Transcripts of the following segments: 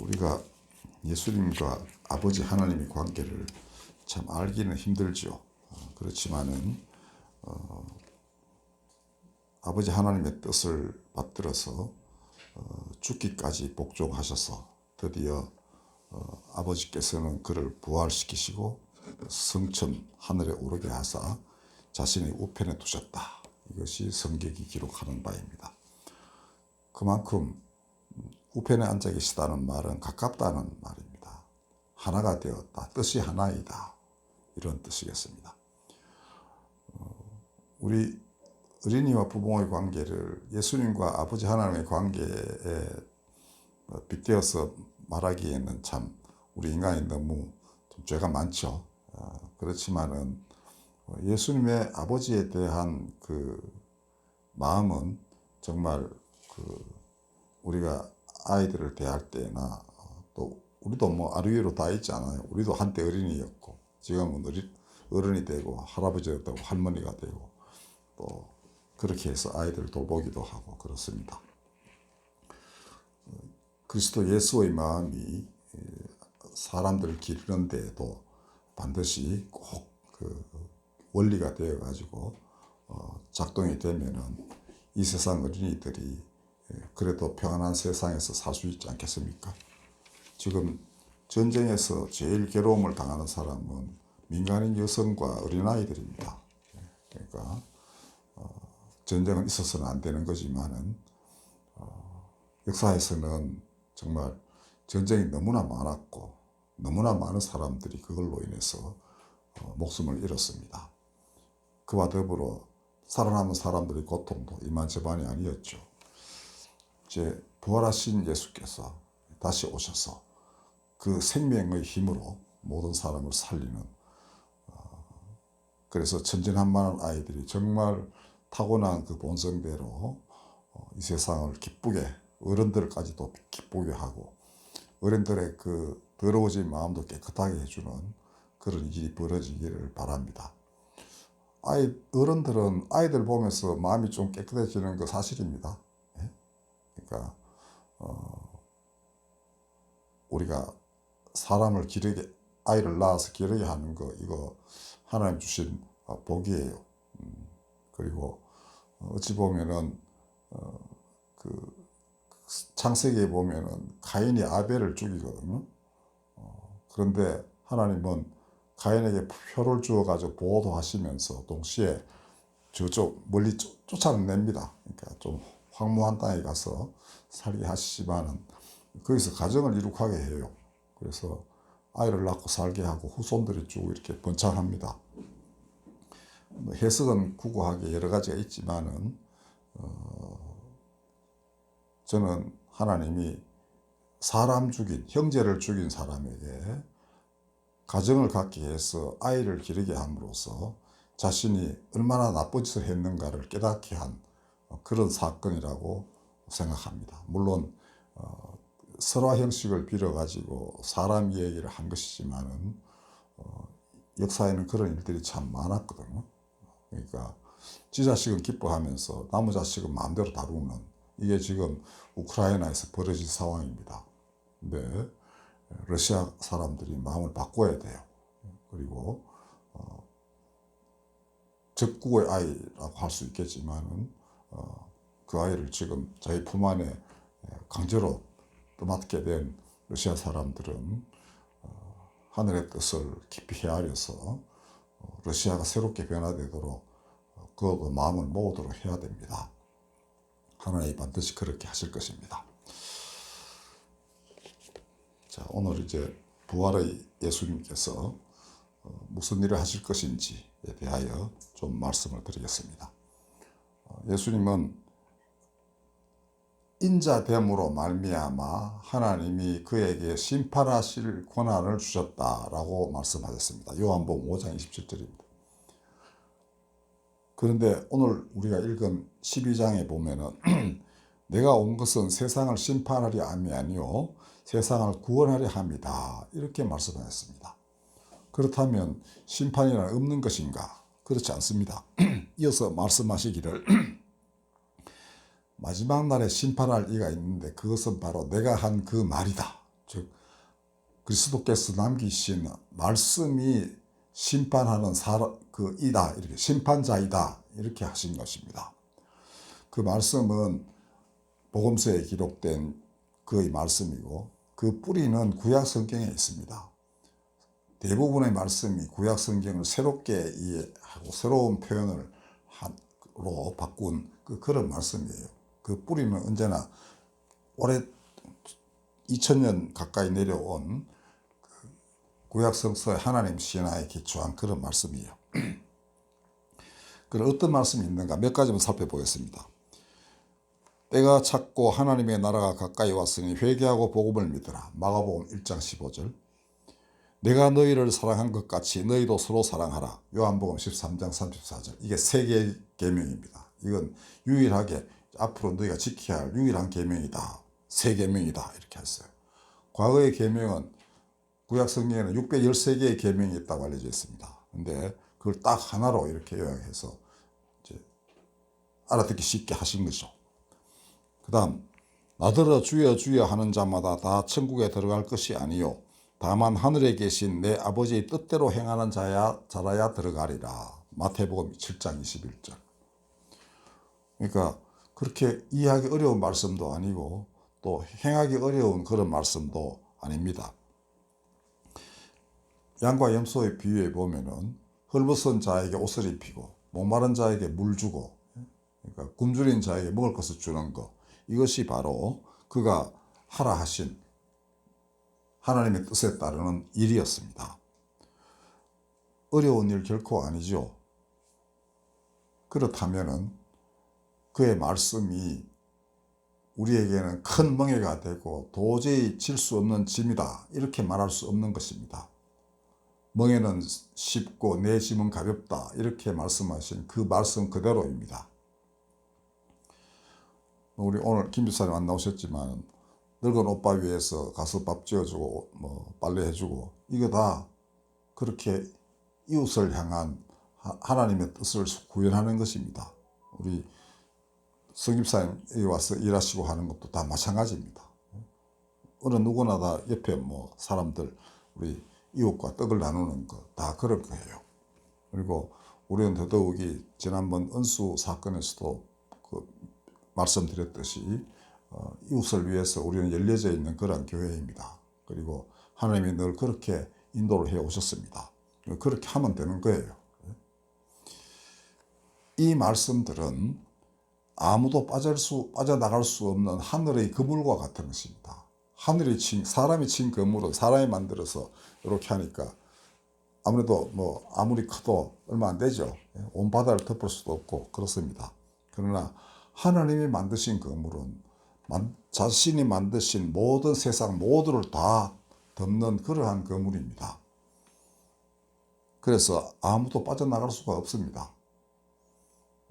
우리가 예수님과 아버지 하나님의 관계를 참 알기는 힘들죠. 그렇지만은 아버지 하나님의 뜻을 받들어서 죽기까지 복종하셔서 드디어 아버지께서는 그를 부활시키시고 성천 하늘에 오르게 하사 자신의 우편에 두셨다. 이것이 성경이 기록하는 바입니다. 그만큼 우편에 앉아 계시다는 말은 가깝다는 말입니다. 하나가 되었다. 뜻이 하나이다. 이런 뜻이겠습니다. 우리 어린이와 부모의 관계를 예수님과 아버지 하나님의 관계에 빗대어서 말하기에는 참 우리 인간이 너무 좀 죄가 많죠. 그렇지만은 예수님의 아버지에 대한 그 마음은 정말 우리가 아이들을 대할 때나 또 우리도 뭐 아루이로 다 있잖아요. 우리도 한때 어린이였고 지금은 어른이 되고 할아버지가 되고 할머니가 되고 또 그렇게 해서 아이들을 돌보기도 하고 그렇습니다. 그리스도 예수의 마음이 사람들을 기르는 데에도 반드시 꼭 그 원리가 되어 가지고 작동이 되면은 이 세상 어린이들이 그래도 평안한 세상에서 살 수 있지 않겠습니까? 지금 전쟁에서 제일 괴로움을 당하는 사람은 민간인 여성과 어린아이들입니다. 그러니까 전쟁은 있어서는 안 되는 거지만은 역사에서는 정말 전쟁이 너무나 많았고 너무나 많은 사람들이 그걸로 인해서 목숨을 잃었습니다. 그와 더불어 살아남은 사람들의 고통도 이만저만이 아니었죠. 이제 부활하신 예수께서 다시 오셔서 그 생명의 힘으로 모든 사람을 살리는 그래서 천진난만한 아이들이 정말 타고난 그 본성대로 이 세상을 기쁘게 어른들까지도 기쁘게 하고 어른들의 그 더러워진 마음도 깨끗하게 해주는 그런 일이 벌어지기를 바랍니다. 어른들은 아이들 보면서 마음이 좀 깨끗해지는 거 사실입니다. 그러니까 우리가 사람을 기르게 아이를 낳아서 기르게 하는 거 이거 하나님 주신 복이에요. 그리고 어찌 보면은 그 창세기에 보면은 가인이 아벨을 죽이거든요. 그런데 하나님은 가인에게 표를 주어 가지고 보호도 하시면서 동시에 저쪽 멀리 쫓아냅니다. 그러니까 좀 황무한 땅에 가서 살게 하시지만은 거기서 가정을 이룩하게 해요. 그래서 아이를 낳고 살게 하고 후손들이 쭉 이렇게 번창합니다. 해석은 구구하게 여러 가지가 있지만은 저는 하나님이 사람 죽인 형제를 죽인 사람에게 가정을 갖게 해서 아이를 기르게 함으로써 자신이 얼마나 나쁜 짓을 했는가를 깨닫게 한 그런 사건이라고 생각합니다. 물론 설화 형식을 빌어가지고 사람 이야기를 한 것이지만은 역사에는 그런 일들이 참 많았거든요. 그러니까 지 자식은 기뻐하면서 나무 자식은 마음대로 다루는 이게 지금 우크라이나에서 벌어진 상황입니다. 근데 러시아 사람들이 마음을 바꿔야 돼요. 그리고 적국의 아이라고 할 수 있겠지만은 그 아이를 지금 자기 품 안에 강제로 떠맡게 된 러시아 사람들은 하늘의 뜻을 깊이 헤아려서 러시아가 새롭게 변화되도록 그 마음을 모으도록 해야 됩니다. 하나님이 반드시 그렇게 하실 것입니다. 자, 오늘 이제 부활의 예수님께서 무슨 일을 하실 것인지에 대하여 좀 말씀을 드리겠습니다. 예수님은 인자됨으로 말미암아 하나님이 그에게 심판하실 권한을 주셨다라고 말씀하셨습니다. 요한복음 5장 27절입니다. 그런데 오늘 우리가 읽은 12장에 보면은 내가 온 것은 세상을 심판하려 함이 아니요 세상을 구원하려 함이다 이렇게 말씀하셨습니다. 그렇다면 심판이란 없는 것인가? 그렇지 않습니다. 이어서 말씀하시기를 마지막 날에 심판할 이가 있는데 그것은 바로 내가 한 그 말이다. 즉 그리스도께서 남기신 말씀이 심판하는 이다, 이렇게 심판자이다, 이렇게 하신 것입니다. 그 말씀은 복음서에 기록된 그의 말씀이고 그 뿌리는 구약 성경에 있습니다. 대부분의 말씀이 구약 성경을 새롭게 이해하고 새로운 표현으로 바꾼 그런 말씀이에요. 그 뿌리는 언제나 올해 2000년 가까이 내려온 구약 성서의 하나님 신화에 기초한 그런 말씀이에요. 그런 어떤 말씀이 있는가 몇 가지만 살펴보겠습니다. 때가 찼고 하나님의 나라가 가까이 왔으니 회개하고 복음을 믿으라. 마가복음 1장 15절. 내가 너희를 사랑한 것 같이 너희도 서로 사랑하라. 요한복음 13장 34절. 이게 세 개의 계명입니다. 이건 유일하게 앞으로 너희가 지켜야 할 유일한 계명이다. 세 계명이다. 이렇게 했어요. 과거의 계명은 구약 성경에는 613개의 계명이 있다고 알려져 있습니다. 근데 그걸 딱 하나로 이렇게 요약해서 이제 알아듣기 쉽게 하신 거죠. 그 다음, 나더러 주여 주여 하는 자마다 다 천국에 들어갈 것이 아니요 다만 하늘에 계신 내 아버지의 뜻대로 행하는 자라야 들어가리라. 마태복음 7장 21절. 그러니까 그렇게 이해하기 어려운 말씀도 아니고 또 행하기 어려운 그런 말씀도 아닙니다. 양과 염소의 비유에 보면은 헐벗은 자에게 옷을 입히고 목마른 자에게 물 주고, 그러니까 굶주린 자에게 먹을 것을 주는 것, 이것이 바로 그가 하라 하신 하나님의 뜻에 따르는 일이었습니다. 어려운 일 결코 아니죠. 그렇다면은 그의 말씀이 우리에게는 큰 멍해가 되고 도저히 질 수 없는 짐이다, 이렇게 말할 수 없는 것입니다. 멍에는 쉽고 내 짐은 가볍다, 이렇게 말씀하신 그 말씀 그대로입니다. 우리 오늘 김 집사님 안 나오셨지만 늙은 오빠 위에서 가서 밥 지어주고 빨래해주고, 이거 다 그렇게 이웃을 향한 하나님의 뜻을 구현하는 것입니다. 우리 성집사님이 와서 일하시고 하는 것도 다 마찬가지입니다. 어느 누구나 다 옆에 사람들, 우리 이웃과 떡을 나누는 거 다 그럴 거예요. 그리고 우리는 더더욱이 지난번 은수 사건에서도 말씀드렸듯이 이웃을 위해서 우리는 열려져 있는 그런 교회입니다. 그리고 하나님이 늘 그렇게 인도를 해 오셨습니다. 그렇게 하면 되는 거예요. 이 말씀들은 아무도 빠져나갈 수 없는 하늘의 그물과 같은 것입니다. 사람이 친 그물은 사람이 만들어서 이렇게 하니까 아무래도 아무리 커도 얼마 안 되죠. 온 바다를 덮을 수도 없고 그렇습니다. 그러나 하나님이 만드신 그물은 자신이 만드신 모든 세상 모두를 다 덮는 그러한 그물입니다. 그래서 아무도 빠져나갈 수가 없습니다.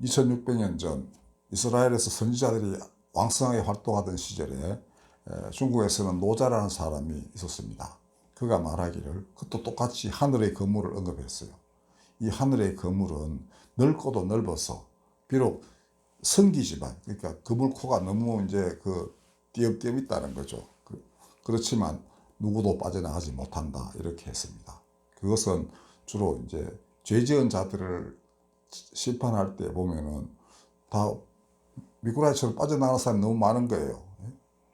2600년 전 이스라엘에서 선지자들이 왕성하게 활동하던 시절에 중국에서는 노자라는 사람이 있었습니다. 그가 말하기를, 그것도 똑같이 하늘의 그물을 언급했어요. 이 하늘의 그물은 넓고도 넓어서 비록 성기지만, 그러니까 그물코가 너무 이제 띄엄띄엄 있다는 거죠. 그렇지만 누구도 빠져나가지 못한다, 이렇게 했습니다. 그것은 주로 이제 죄 지은 자들을 심판할 때 보면은 다 미꾸라지처럼 빠져나가는 사람이 너무 많은 거예요.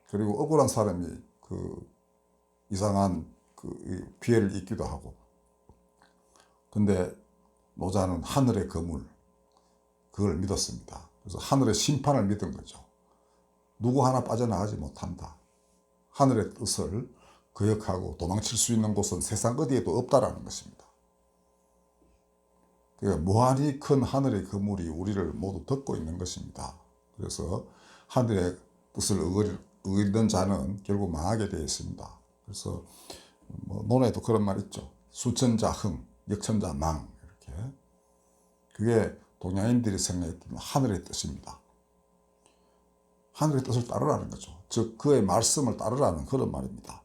그리고 억울한 사람이 이상한 피해를 입기도 하고. 근데 노자는 하늘의 그물, 그걸 믿었습니다. 그래서 하늘의 심판을 믿은 거죠. 누구 하나 빠져나가지 못한다. 하늘의 뜻을 거역하고 도망칠 수 있는 곳은 세상 어디에도 없다라는 것입니다. 그러니까 무한히 큰 하늘의 그물이 우리를 모두 덮고 있는 것입니다. 그래서 하늘의 뜻을 어기는 자는 결국 망하게 되어 있습니다. 그래서 논에도 그런 말 있죠. 수천자 흥, 역천자 망, 이렇게. 그게 동양인들이 생각했던 하늘의 뜻입니다. 하늘의 뜻을 따르라는 거죠. 즉 그의 말씀을 따르라는 그런 말입니다.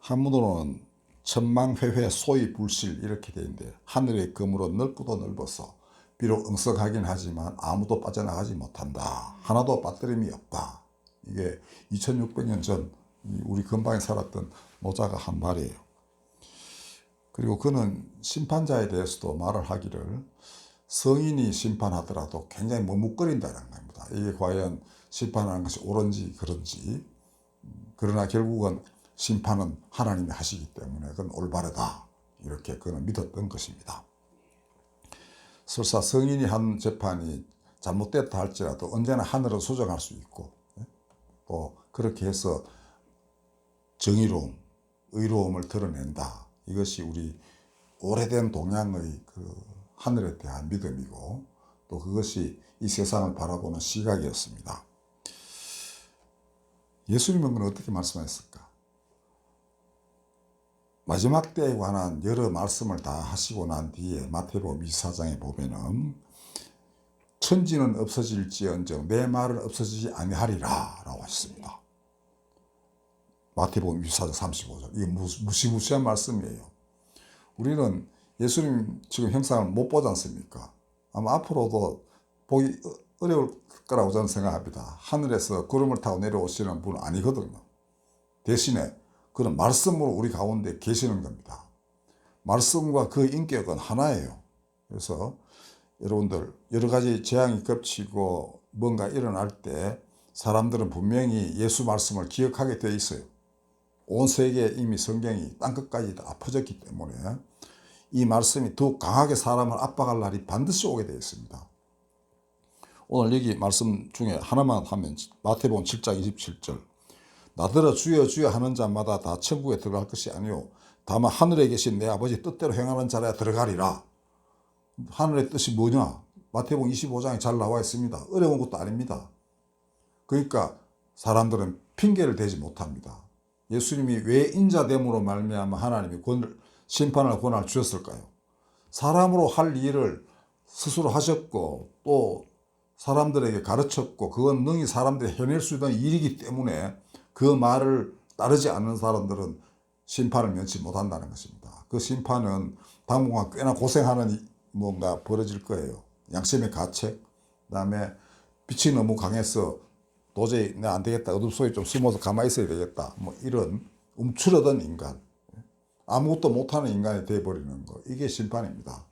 한문으로는 천망회회 소위 불실, 이렇게 되어 있는데, 하늘의 그물은 넓고도 넓어서 비록 응석하긴 하지만 아무도 빠져나가지 못한다. 하나도 빠뜨림이 없다. 이게 2600년 전 우리 근방에 살았던 노자가 한 말이에요. 그리고 그는 심판자에 대해서도 말을 하기를 성인이 심판하더라도 굉장히 머뭇거린다는 겁니다. 이게 과연 심판하는 것이 옳은지 그런지, 그러나 결국은 심판은 하나님이 하시기 때문에 그건 올바르다, 이렇게 그는 믿었던 것입니다. 설사 성인이 한 재판이 잘못됐다 할지라도 언제나 하늘은 수정할 수 있고, 또 그렇게 해서 정의로움, 의로움을 드러낸다. 이것이 우리 오래된 동양의 그 하늘에 대한 믿음이고, 또 그것이 이 세상을 바라보는 시각이었습니다. 예수님은 어떻게 말씀하셨을까? 마지막 때에 관한 여러 말씀을 다 하시고 난 뒤에 마태복음 24장에 보면은 천지는 없어질지언정 내 말은 없어지지 아니하리라 라고 하셨습니다. 마태복음 24장 35절. 이게 무시무시한 말씀이에요. 우리는 예수님 지금 형상을 못 보지 않습니까? 아마 앞으로도 보기 어려울 거라고 저는 생각합니다. 하늘에서 구름을 타고 내려오시는 분은 아니거든요. 대신에 그런 말씀으로 우리 가운데 계시는 겁니다. 말씀과 그 인격은 하나예요. 그래서 여러분들 여러 가지 재앙이 겹치고 뭔가 일어날 때 사람들은 분명히 예수 말씀을 기억하게 되어 있어요. 온 세계에 이미 성경이 땅끝까지 다 퍼졌기 때문에 이 말씀이 더욱 강하게 사람을 압박할 날이 반드시 오게 되어 있습니다. 오늘 여기 말씀 중에 하나만 하면 마태복음 7장 27절. 나더러 주여 주여 하는 자마다 다 천국에 들어갈 것이 아니요 다만 하늘에 계신 내 아버지 뜻대로 행하는 자라야 들어가리라. 하늘의 뜻이 뭐냐? 마태복음 25장에 잘 나와 있습니다. 어려운 것도 아닙니다. 그러니까 사람들은 핑계를 대지 못합니다. 예수님이 왜 인자됨으로 말미암아 하나님이 심판할 권한을 주셨을까요? 사람으로 할 일을 스스로 하셨고 또 사람들에게 가르쳤고 그건 능히 사람들이 해낼 수 있는 일이기 때문에 그 말을 따르지 않는 사람들은 심판을 면치 못한다는 것입니다. 그 심판은 당분간 꽤나 고생하는 뭔가 벌어질 거예요. 양심의 가책, 그다음에 빛이 너무 강해서 도저히 내가 안 되겠다, 어둠 속에 좀 숨어서 가만히 있어야 되겠다, 뭐 이런 움츠러든 인간, 아무것도 못하는 인간이 되어버리는 거, 이게 심판입니다.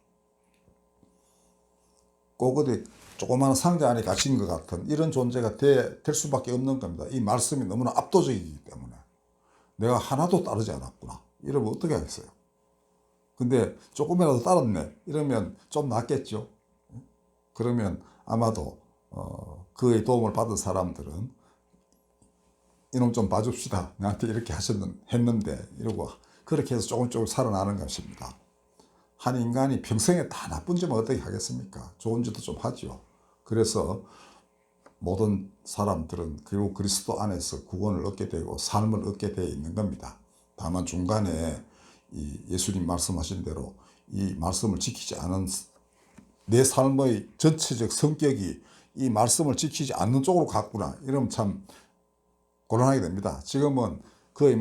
꼭 어디 조그마한 상자 안에 갇힌 것 같은 이런 존재가 될 수밖에 없는 겁니다. 이 말씀이 너무나 압도적이기 때문에 내가 하나도 따르지 않았구나 이러면 어떻게 하겠어요? 근데 조금이라도 따랐네 이러면 좀 낫겠죠. 그러면 아마도 그의 도움을 받은 사람들은 이놈 좀 봐줍시다, 나한테 이렇게 했는데 이러고 그렇게 해서 조금 살아나는 것입니다. 한 인간이 평생에 다 나쁜 점을 어떻게 하겠습니까? 좋은 짓도 좀 하죠. 그래서 모든 사람들은 결국 그리스도 안에서 구원을 얻게 되고 삶을 얻게 되어 있는 겁니다. 다만 중간에 이 예수님 말씀하신 대로 이 말씀을 지키지 않은 내 삶의 전체적 성격이 이 말씀을 지키지 않는 쪽으로 갔구나 이러면 참 곤란하게 됩니다. 지금은 그의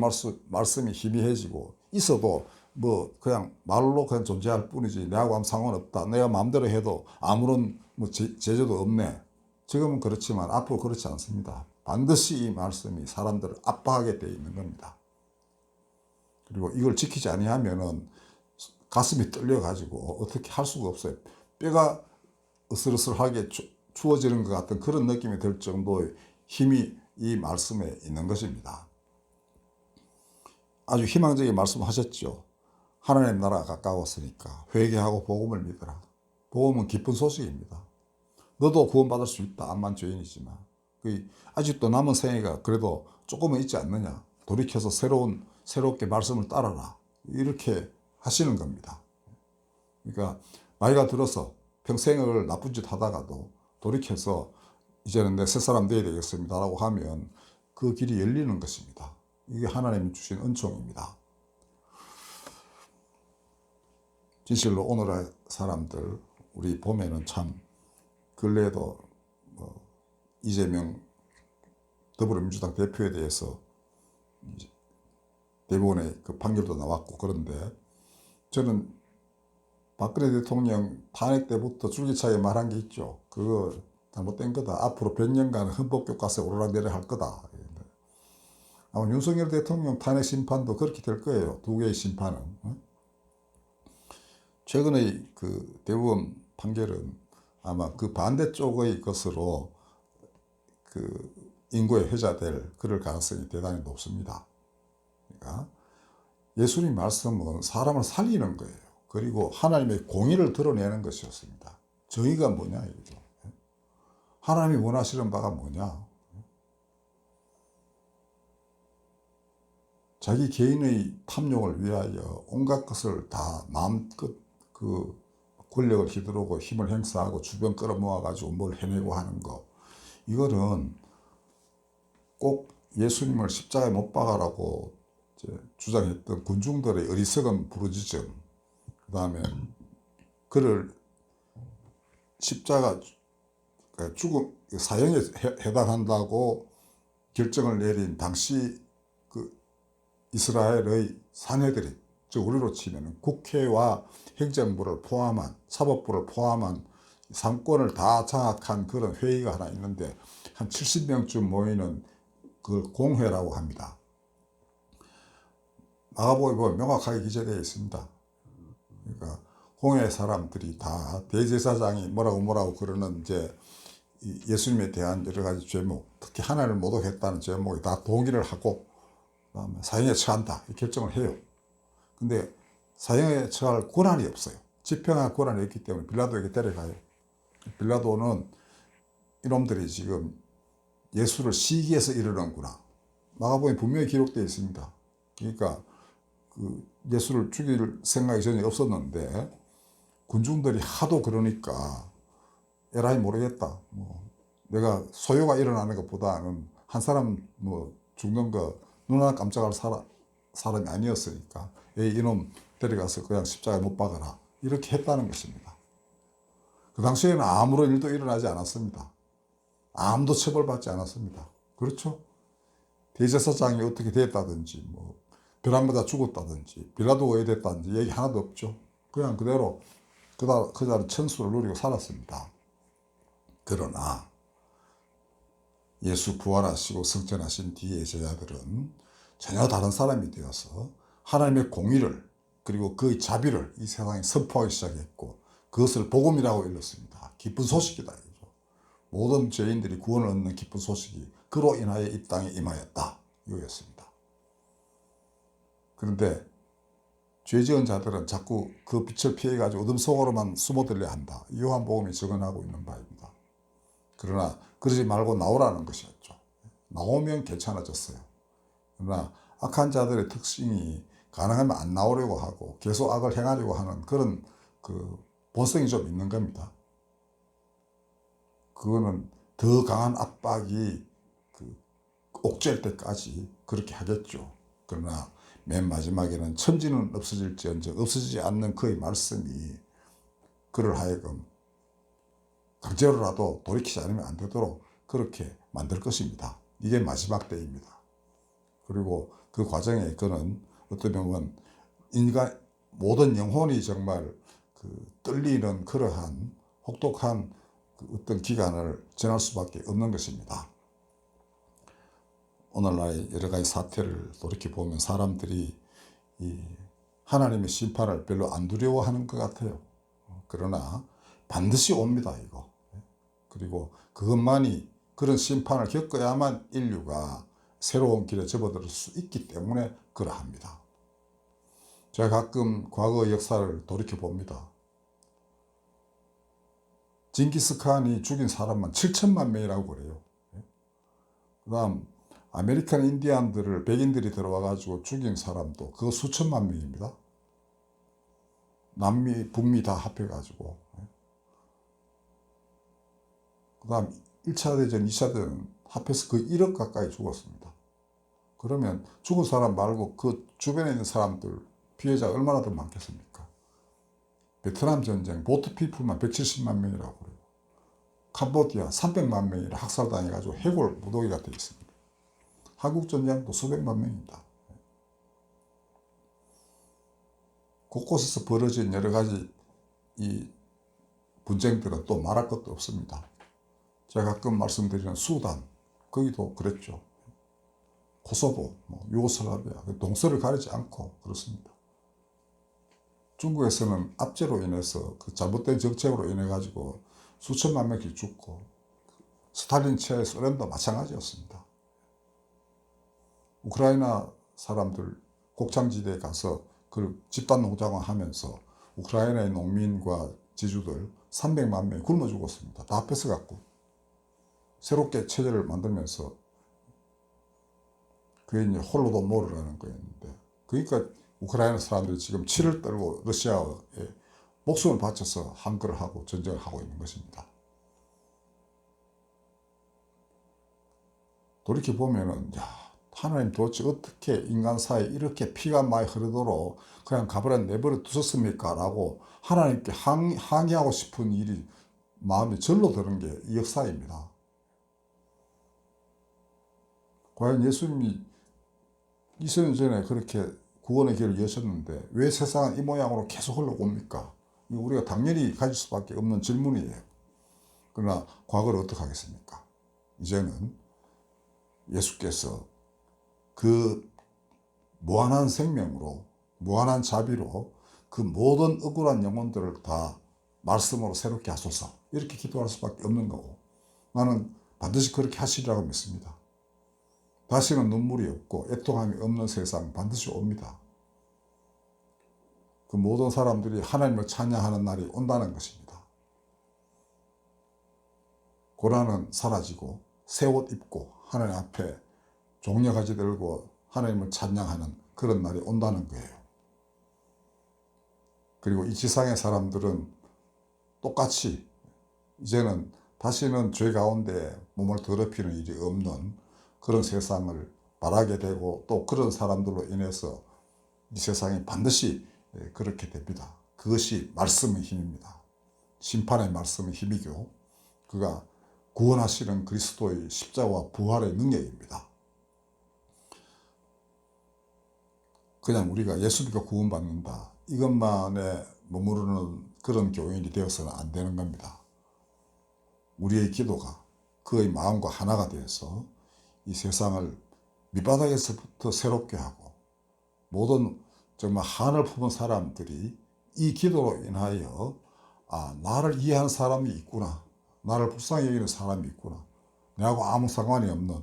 말씀이 희미해지고 있어도 뭐 그냥 말로 그냥 존재할 뿐이지 내하고 아무 상관없다, 내가 마음대로 해도 아무런 뭐 제재도 없네, 지금은 그렇지만 앞으로 그렇지 않습니다. 반드시 이 말씀이 사람들을 압박하게 되어 있는 겁니다. 그리고 이걸 지키지 아니하면은 가슴이 떨려가지고 어떻게 할 수가 없어요. 뼈가 으슬으슬하게 추워지는 것 같은 그런 느낌이 들 정도의 힘이 이 말씀에 있는 것입니다. 아주 희망적인 말씀하셨죠. 하나님 나라가 가까웠으니까 회개하고 복음을 믿어라. 복음은 기쁜 소식입니다. 너도 구원받을 수 있다. 암만 죄인이지만. 아직도 남은 생애가 그래도 조금은 있지 않느냐. 돌이켜서 새롭게 말씀을 따라라. 이렇게 하시는 겁니다. 그러니까 나이가 들어서 평생을 나쁜 짓 하다가도 돌이켜서 이제는 내 새 사람 되어야 되겠습니다 라고 하면 그 길이 열리는 것입니다. 이게 하나님이 주신 은총입니다. 진실로 오늘의 사람들 우리 보면은 참 근래에도 이재명 더불어민주당 대표에 대해서 대법원의 그 판결도 나왔고, 그런데 저는 박근혜 대통령 탄핵 때부터 줄기차게 말한 게 있죠. 그거 잘못된 거다. 앞으로 100년간 헌법교과서에 오르락내리락 할 거다. 아마 윤석열 대통령 탄핵 심판도 그렇게 될 거예요. 두 개의 심판은. 최근의 그 대법원 판결은 아마 그 반대쪽의 것으로 그 인고에 회자될 그럴 가능성이 대단히 높습니다. 그러니까 예수님 말씀은 사람을 살리는 거예요. 그리고 하나님의 공의를 드러내는 것이었습니다. 정의가 뭐냐 이거죠. 하나님이 원하시는 바가 뭐냐. 자기 개인의 탐욕을 위하여 온갖 것을 다 마음껏 그 권력을 휘두르고 힘을 행사하고 주변 끌어모아가지고 뭘 해내고 하는 거. 이거는 꼭 예수님을 십자가에 못 박아라고 주장했던 군중들의 어리석은 부르짖음, 그 다음에 그를 십자가 죽음 사형에 해당한다고 결정을 내린 당시 그 이스라엘의 사내들이, 즉 우리로 치면 국회와 행정부를 포함한 사법부를 포함한 상권을 다 장악한 그런 회의가 하나 있는데 한 70명쯤 모이는 그걸 공회라고 합니다. 마가복음에 보면 명확하게 기재되어 있습니다. 그러니까 공회 사람들이 다 대제사장이 뭐라고 그러는 이제 예수님에 대한 여러 가지 죄목, 특히 하나님을 모독했다는 죄목에 다 동의를 하고 그다음에 사형에 처한다 이 결정을 해요. 근데 사형에 처할 권한이 없어요. 집행할 권한이 없기 때문에 빌라도에게 데려가요. 빌라도는 이놈들이 지금 예수를 시기해서 이러는구나. 마가복음에 분명히 기록되어 있습니다. 그러니까 그 예수를 죽일 생각이 전혀 없었는데 군중들이 하도 그러니까 에라이 모르겠다. 뭐 내가 소요가 일어나는 것보다는 한 사람 뭐 죽는 거 눈 하나 깜짝할 사람이 아니었으니까 에이 이놈 데려가서 그냥 십자가에 못 박아라 이렇게 했다는 것입니다. 그 당시에는 아무런 일도 일어나지 않았습니다. 아무도 처벌받지 않았습니다. 그렇죠? 대제사장이 어떻게 됐다든지 뭐 벼랑 맞아 죽었다든지 빌라도가 왜 됐다든지 얘기 하나도 없죠. 그냥 그대로 그자는 천수를 누리고 살았습니다. 그러나 예수 부활하시고 승천하신 뒤에 제자들은 전혀 다른 사람이 되어서 하나님의 공의를 그리고 그의 자비를 이 세상에 선포하기 시작했고 그것을 복음이라고 일렀습니다. 기쁜 소식이다 이거죠. 모든 죄인들이 구원을 얻는 기쁜 소식이 그로 인하여 이 땅에 임하였다 이거였습니다. 그런데 죄 지은 자들은 자꾸 그 빛을 피해가지고 어둠 속으로만 숨어들려 한다. 요한복음이 증언하고 있는 바입니다. 그러나 그러지 말고 나오라는 것이었죠. 나오면 괜찮아졌어요. 그러나 악한 자들의 특징이 가능하면 안 나오려고 하고 계속 악을 행하려고 하는 그런 그 본성이 좀 있는 겁니다. 그거는 더 강한 압박이 그 옥죄일 때까지 그렇게 하겠죠. 그러나 맨 마지막에는 천지는 없어질지언정 없어지지 않는 그의 말씀이 그를 하여금 강제로라도 돌이키지 않으면 안 되도록 그렇게 만들 것입니다. 이게 마지막 때입니다. 그리고 그 과정에 그는 어떻게 보면 인간 모든 영혼이 정말 그 떨리는 그러한 혹독한 그 어떤 기간을 지날 수밖에 없는 것입니다. 오늘날의 여러 가지 사태를 돌이켜보면 사람들이 이 하나님의 심판을 별로 안 두려워하는 것 같아요. 그러나 반드시 옵니다, 이거. 그리고 그것만이 그런 심판을 겪어야만 인류가 새로운 길에 접어들 수 있기 때문에 그러합니다. 제가 가끔 과거 역사를 돌이켜봅니다. 징기스칸이 죽인 사람만 7천만 명이라고 그래요. 그 다음 아메리칸 인디안들을 백인들이 들어와가지고 죽인 사람도 그거 수천만 명입니다. 남미, 북미 다 합해가지고. 그 다음 1차 대전, 2차 대전 합해서 거의 1억 가까이 죽었습니다. 그러면 죽은 사람 말고 그 주변에 있는 사람들, 피해자가 얼마나 더 많겠습니까? 베트남 전쟁, 보트피플만 170만 명이라고 그래요. 캄보디아 300만 명이 학살당해가지고 해골 무더기가 되어 있습니다. 한국전쟁도 수백만 명입니다. 곳곳에서 벌어진 여러 가지 이 분쟁들은 또 말할 것도 없습니다. 제가 가끔 말씀드리는 수단, 거기도 그랬죠. 코소보, 유고슬라비아, 동서를 가리지 않고 그렇습니다. 중국에서는 압제로 인해서 그 잘못된 정책으로 인해 가지고 수천만 명이 죽고, 스탈린 체의 소련도 마찬가지였습니다. 우크라이나 사람들 곡창지대에 가서 그 집단 농장을 하면서 우크라이나의 농민과 지주들 300만 명이 굶어 죽었습니다. 다 뺏어갖고 새롭게 체제를 만들면서, 그게 이제 홀로도모르라는 거였는데, 그러니까 우크라이나 사람들이 지금 치를 떨고 러시아에 목숨을 바쳐서 한글을 하고 전쟁을 하고 있는 것입니다. 돌이켜보면은, 야, 하나님 도대체 어떻게 인간사에 이렇게 피가 많이 흐르도록 그냥 가버려 내버려 두셨습니까? 라고 하나님께 항의하고 싶은 일이 마음에 절로 드는 게 이 역사입니다. 과연 예수님이 2000년 전에 그렇게 구원의 길을 여셨는데 왜 세상은 이 모양으로 계속 흘러옵니까? 이거 우리가 당연히 가질 수밖에 없는 질문이에요. 그러나 과거를 어떻게 하겠습니까? 이제는 예수께서 그 무한한 생명으로, 무한한 자비로 그 모든 억울한 영혼들을 다 말씀으로 새롭게 하소서, 이렇게 기도할 수밖에 없는 거고, 나는 반드시 그렇게 하시리라고 믿습니다. 다시는 눈물이 없고 애통함이 없는 세상 반드시 옵니다. 그 모든 사람들이 하나님을 찬양하는 날이 온다는 것입니다. 고난은 사라지고 새 옷 입고 하나님 앞에 종려가지 들고 하나님을 찬양하는 그런 날이 온다는 거예요. 그리고 이 지상의 사람들은 똑같이 이제는 다시는 죄 가운데 몸을 더럽히는 일이 없는 그런 세상을 바라게 되고, 또 그런 사람들로 인해서 이 세상이 반드시 그렇게 됩니다. 그것이 말씀의 힘입니다. 심판의 말씀의 힘이고, 그가 구원하시는 그리스도의 십자가와 부활의 능력입니다. 그냥 우리가 예수 믿고 구원받는다, 이것만에 머무르는 그런 교인이 되어서는 안 되는 겁니다. 우리의 기도가 그의 마음과 하나가 되어서 이 세상을 밑바닥에서부터 새롭게 하고, 모든 정말 한을 품은 사람들이 이 기도로 인하여 나를 이해하는 사람이 있구나, 나를 불쌍히 여기는 사람이 있구나, 내하고 아무 상관이 없는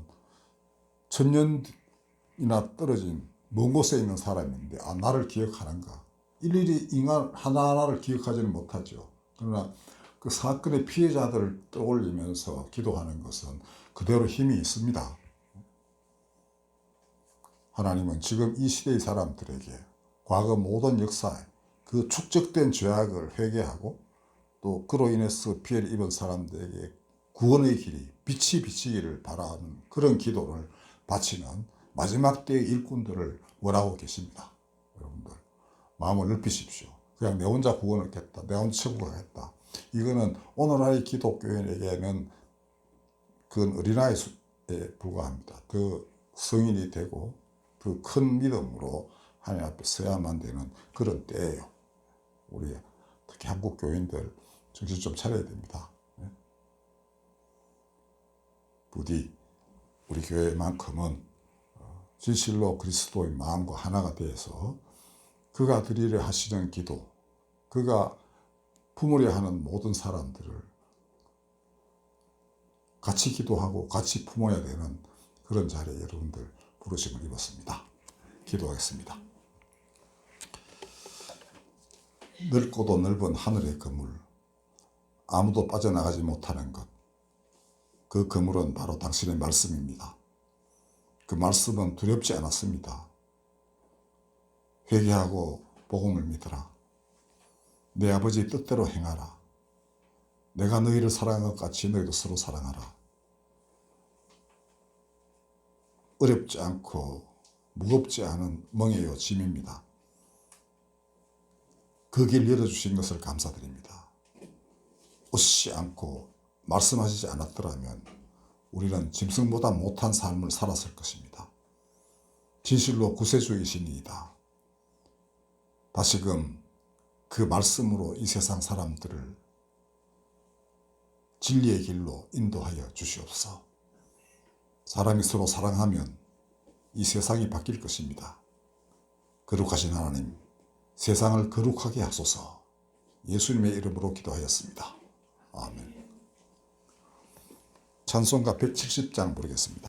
천년이나 떨어진 먼 곳에 있는 사람인데 나를 기억하는가. 일일이 인간 하나하나를 기억하지는 못하죠. 그러나 그 사건의 피해자들을 떠올리면서 기도하는 것은 그대로 힘이 있습니다. 하나님은 지금 이 시대의 사람들에게 과거 모든 역사에 그 축적된 죄악을 회개하고, 또 그로 인해서 피해를 입은 사람들에게 구원의 길이, 빛이 비치기를 바라는 그런 기도를 바치는 마지막 때의 일꾼들을 원하고 계십니다. 여러분들 마음을 넓히십시오. 그냥 내 혼자 구원을 겠다, 내 혼자 천국을 가겠다, 이거는 오늘날의 기독교인에게는 그건 어린아이에 불과합니다. 그 성인이 되고 그 큰 믿음으로 하나님 앞에 서야만 되는 그런 때예요. 우리 특히 한국 교인들 정신 좀 차려야 됩니다. 부디 우리 교회만큼은 진실로 그리스도의 마음과 하나가 되어서 그가 드리려 하시는 기도, 그가 품으려 하는 모든 사람들을 같이 기도하고 같이 품어야 되는 그런 자리에 여러분들 부르심을 입었습니다. 기도하겠습니다. 넓고도 넓은 하늘의 그물, 아무도 빠져나가지 못하는 것, 그 그물은 바로 당신의 말씀입니다. 그 말씀은 두렵지 않았습니다. 회개하고 복음을 믿으라. 내 아버지의 뜻대로 행하라. 내가 너희를 사랑한 것 같이 너희도 서로 사랑하라. 어렵지 않고 무겁지 않은 멍에요 짐입니다. 그 길 열어주신 것을 감사드립니다. 오시지 않고 말씀하시지 않았더라면 우리는 짐승보다 못한 삶을 살았을 것입니다. 진실로 구세주이시니이다. 다시금 그 말씀으로 이 세상 사람들을 진리의 길로 인도하여 주시옵소서. 사람이 서로 사랑하면 이 세상이 바뀔 것입니다. 거룩하신 하나님, 세상을 거룩하게 하소서. 예수님의 이름으로 기도하였습니다. 아멘. 찬송가 170장 부르겠습니다.